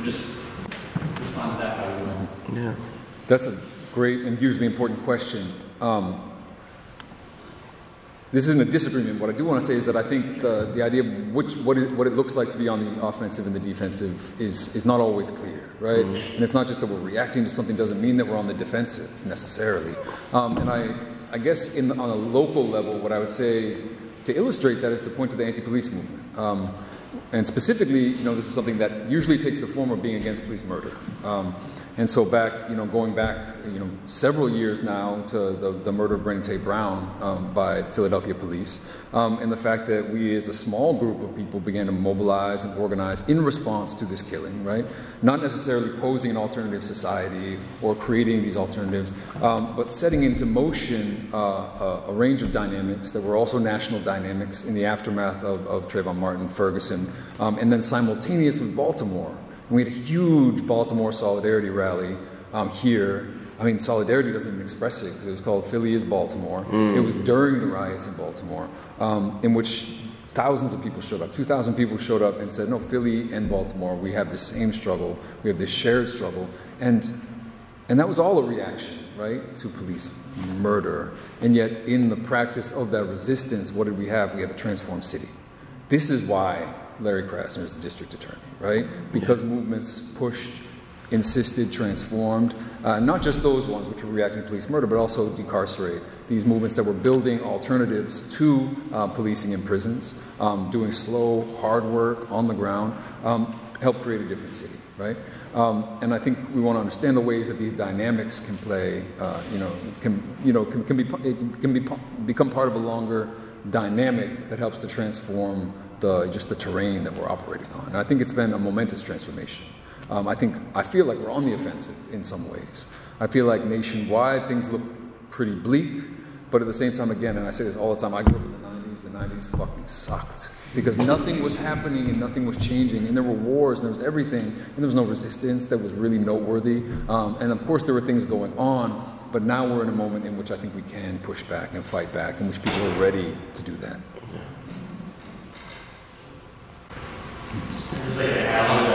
just respond to that how you will. Yeah. That's a great and hugely important question. This isn't a disagreement. What I do want to say is that I think the idea of what it looks like to be on the offensive and the defensive is not always clear, right? Mm-hmm. And it's not just that we're reacting to something doesn't mean that we're on the defensive necessarily. And I guess on a local level, what I would say to illustrate that is to point to the anti-police movement. And specifically, this is something that usually takes the form of being against police murder. And so going back, several years now to the murder of Breonna Taylor Brown by Philadelphia police, and the fact that we as a small group of people began to mobilize and organize in response to this killing, right? Not necessarily posing an alternative society or creating these alternatives, but setting into motion a range of dynamics that were also national dynamics in the aftermath of Trayvon Martin, Ferguson, and then simultaneous with Baltimore. We had a huge Baltimore solidarity rally here. I mean, solidarity doesn't even express it because it was called Philly is Baltimore. It was during the riots in Baltimore, in which thousands of people showed up. 2,000 people showed up and said, no, Philly and Baltimore, we have the same struggle. We have this shared struggle. And that was all a reaction, right, to police murder. And yet, in the practice of that resistance, what did we have? We have a transformed city. This is why Larry Krasner is the district attorney, right? Because movements pushed, insisted, transformed, not just those ones which were reacting to police murder, but also decarcerate. These movements that were building alternatives to policing in prisons, doing slow, hard work on the ground, helped create a different city, right? And I think we want to understand the ways that these dynamics can play, become part of a longer dynamic that helps to transform just the terrain that we're operating on. And I think it's been a momentous transformation. I feel like we're on the offensive in some ways. I feel like nationwide things look pretty bleak, but at the same time, again, and I say this all the time, I grew up in the 90s fucking sucked. Because nothing was happening and nothing was changing, and there were wars and there was everything, and there was no resistance that was really noteworthy. And of course there were things going on, but now we're in a moment in which I think we can push back and fight back, in which people are ready to do that. Just like to add on